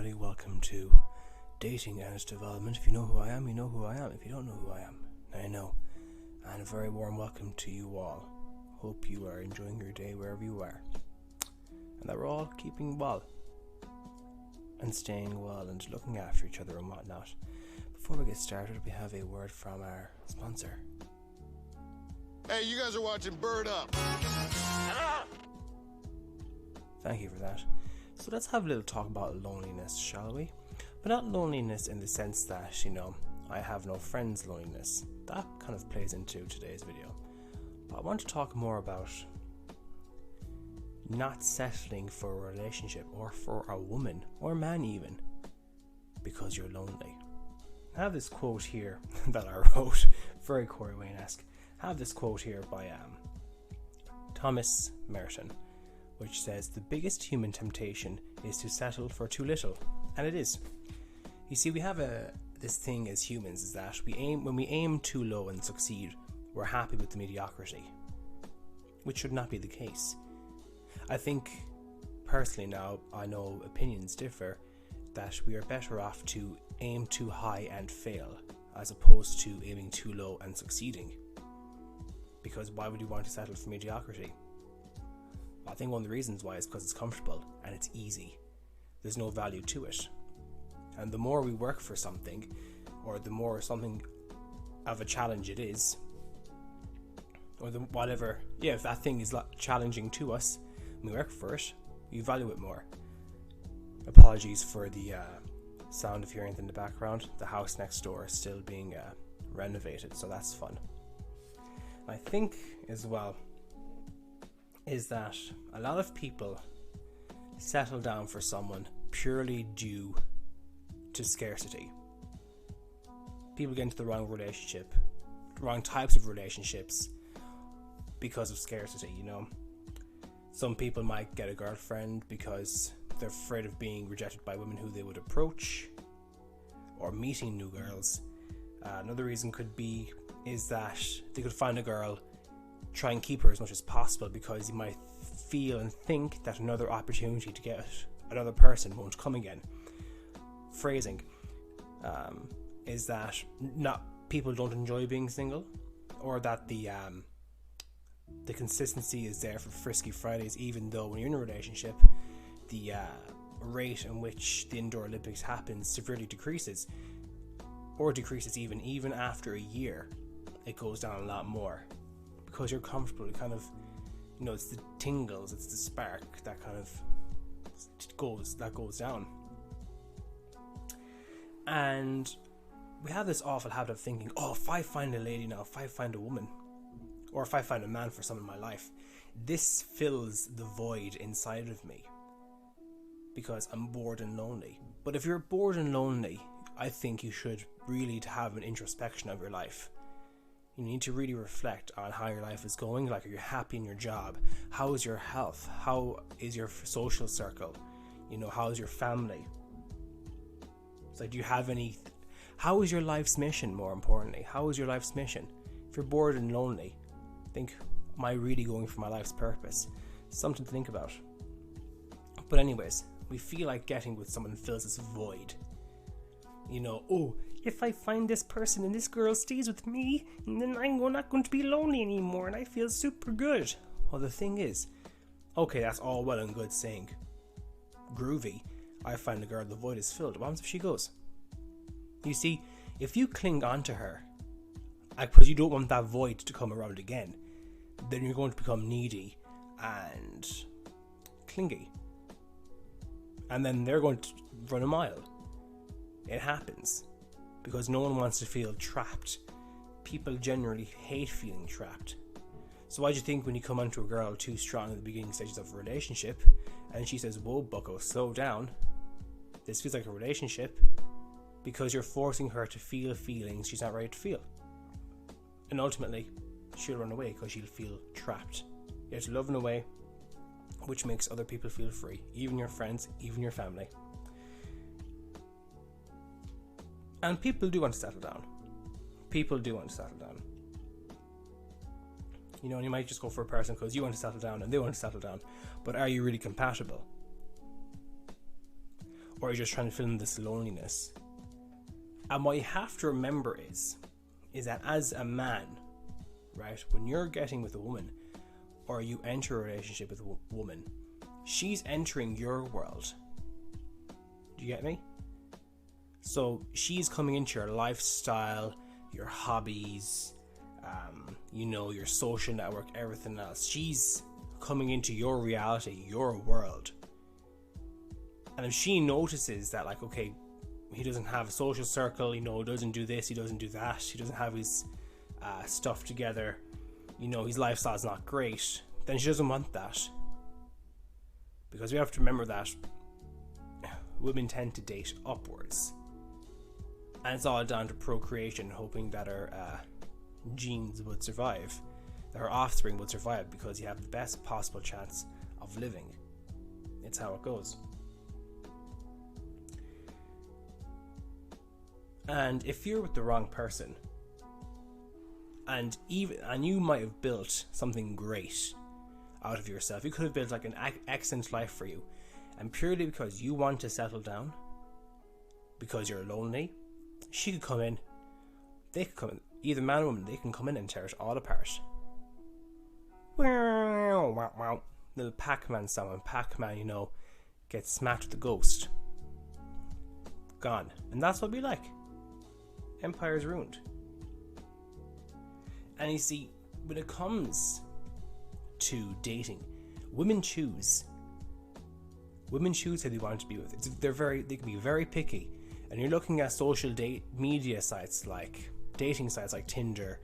everybody, welcome to Dating and Its Development. If you know who I am, you know who I am. If you don't know who I am, now you know. And a very warm welcome to you all. Hope you are enjoying your day wherever you are. And that we're all keeping well. And staying well and looking after each other and whatnot. Before we get started, we have a word from our sponsor. Hey, you guys are watching Bird Up. Thank you for that. So let's have a little talk about loneliness, shall we? But not loneliness in the sense that, I have no friends loneliness. That kind of plays into today's video. But I want to talk more about not settling for a relationship or for a woman or man even because you're lonely. I have this quote here that I wrote, very Corey Wayne-esque. I have this quote here by Thomas Merton, which says, "The biggest human temptation is to settle for too little." And it is. You see, we have this thing as humans, is that when we aim too low and succeed, we're happy with the mediocrity, which should not be the case. I think, personally now, I know opinions differ, that we are better off to aim too high and fail, as opposed to aiming too low and succeeding. Because why would you want to settle for mediocrity? I think one of the reasons why is because it's comfortable and it's easy. There's no value to it. And the more we work for something, or the more something of a challenge it is, or if that thing is challenging to us, and we work for it, we value it more. Apologies for the sound if you're in the background. The house next door is still being renovated, so that's fun. I think as well is that a lot of people settle down for someone purely due to scarcity. People get into the wrong relationship, wrong types of relationships because of scarcity, Some people might get a girlfriend because they're afraid of being rejected by women who they would approach or meeting new girls. Another reason is that they could find a girl, try and keep her as much as possible because you might feel and think that another opportunity to get another person won't come again. Phrasing is that not people don't enjoy being single, or that the consistency is there for Frisky Fridays, even though when you're in a relationship, the rate in which the Indoor Olympics happens severely decreases, or decreases even after a year. It goes down a lot more because you're comfortable. It kind of, it's the tingles, it's the spark that kind of goes down. And we have this awful habit of thinking, if I find a lady now, if I find a woman, or if I find a man for some in my life, this fills the void inside of me because I'm bored and lonely. But if you're bored and lonely, I think you should really have an introspection of your life. You need to really reflect on how your life is going. Like, are you happy in your job? How is your health? How is your social circle? How is your family? It's like, do you have how is your life's mission, more importantly? How is your life's mission? If you're bored and lonely, think, am I really going for my life's purpose? Something to think about. But anyways, we feel like getting with someone fills this void. If I find this person and this girl stays with me, then I'm not going to be lonely anymore and I feel super good. Well, the thing is, okay, that's all well and good saying groovy, I find a girl, the void is filled. What happens if she goes? You see, if you cling on to her because you don't want that void to come around again, then you're going to become needy and clingy. And then they're going to run a mile. It happens because no one wants to feel trapped. People generally hate feeling trapped. So why do you think when you come onto a girl too strong in the beginning stages of a relationship and she says, "Whoa, bucko, slow down. This feels like a relationship," because you're forcing her to feel feelings she's not ready to feel. And ultimately, she'll run away because she'll feel trapped. You're just loving away, which makes other people feel free, even your friends, even your family. And people do want to settle down. And you might just go for a person because you want to settle down and they want to settle down. But are you really compatible? or you're just trying to fill in this loneliness. And what you have to remember is that as a man, right, when you're getting with a woman, or you enter a relationship with a woman, she's entering your world. Do you get me? So she's coming into your lifestyle, your hobbies, your social network, everything else. She's coming into your reality, your world. And if she notices that, like, okay, he doesn't have a social circle, doesn't do this, he doesn't do that, he doesn't have his stuff together, his lifestyle's not great, then she doesn't want that. Because we have to remember that women tend to date upwards. And it's all down to procreation, hoping that her genes would survive, that her offspring would survive, because you have the best possible chance of living. It's how it goes. And if you're with the wrong person, and you might have built something great out of yourself, you could have built like an excellent life for you, and purely because you want to settle down, because you're lonely, she could come in, they could come in, either man or woman, they can come in and tear it all apart. Little Pac-Man sound, when Pac-Man, gets smacked with the ghost. Gone. And that's what we like. Empire's ruined. And you see, when it comes to dating, women choose who they want to be with. They can be very picky. And you're looking at social media sites like dating sites like Tinder,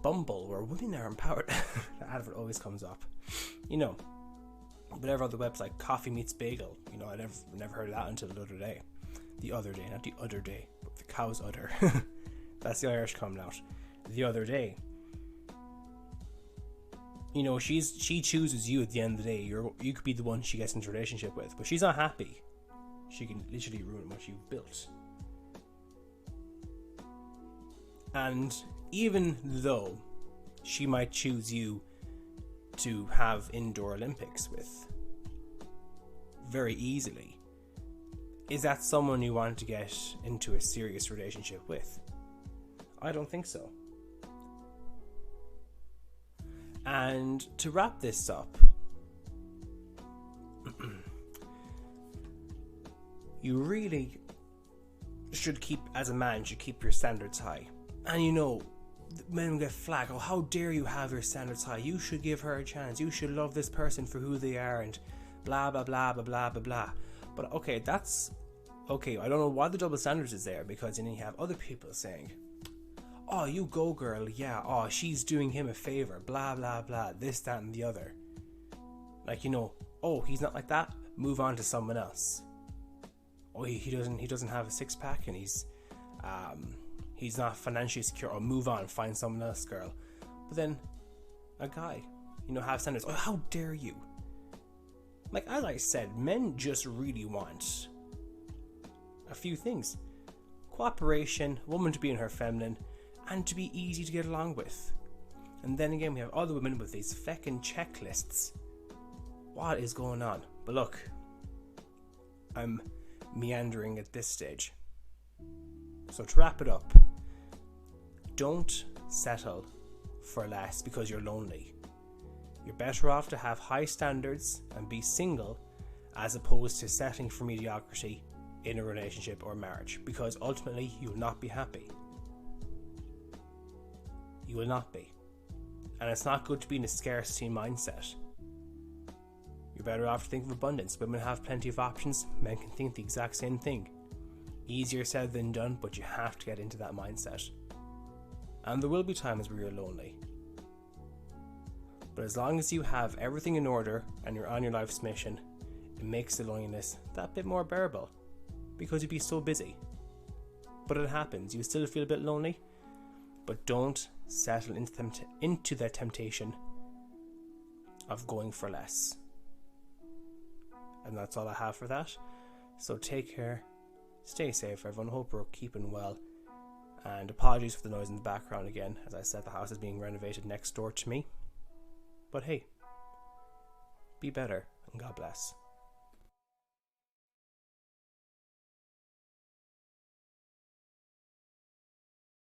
Bumble, where women are empowered. The advert always comes up. Whatever other website, Coffee Meets Bagel. I never heard of that until the other day. The other day, not the other day, but the cow's udder. That's the Irish coming out. The other day. She chooses you at the end of the day. You could be the one she gets into a relationship with, but she's not happy. She can literally ruin what you've built. And even though she might choose you to have indoor Olympics with very easily, is that someone you want to get into a serious relationship with? I don't think so. And to wrap this up, you really should keep your standards high. And men get flack, oh, how dare you have your standards high? You should give her a chance. You should love this person for who they are, and blah, blah, blah, blah, blah, blah, blah. But okay, that's okay. I don't know why the double standards is there, because then you have other people saying, oh, you go girl, yeah, oh, she's doing him a favor, blah, blah, blah, this, that, and the other. Like, oh, he's not like that, move on to someone else. Oh, he doesn't have a six-pack, and he's not financially secure, or move on, find someone else, girl. But then, a guy, have standards. Oh, how dare you? Like, as I said, men just really want a few things. Cooperation, a woman to be in her feminine, and to be easy to get along with. And then again, we have other women with these feckin' checklists. What is going on? But look, I'm meandering at this stage. So to wrap it up, don't settle for less because you're lonely. You're better off to have high standards and be single, as opposed to settling for mediocrity in a relationship or marriage, because ultimately you will not be happy. You will not be. And it's not good to be in a scarcity mindset. You're better off to think of abundance. Women have plenty of options. Men can think the exact same thing. Easier said than done, but you have to get into that mindset. And there will be times where you're lonely. But as long as you have everything in order and you're on your life's mission, it makes the loneliness that bit more bearable, because you'd be so busy. But it happens. You still feel a bit lonely, but don't settle into the temptation of going for less. And that's all I have for that. So take care, stay safe everyone, hope we're keeping well, and apologies for the noise in the background again. As I said, the house is being renovated next door to me. But hey, be better, and God bless.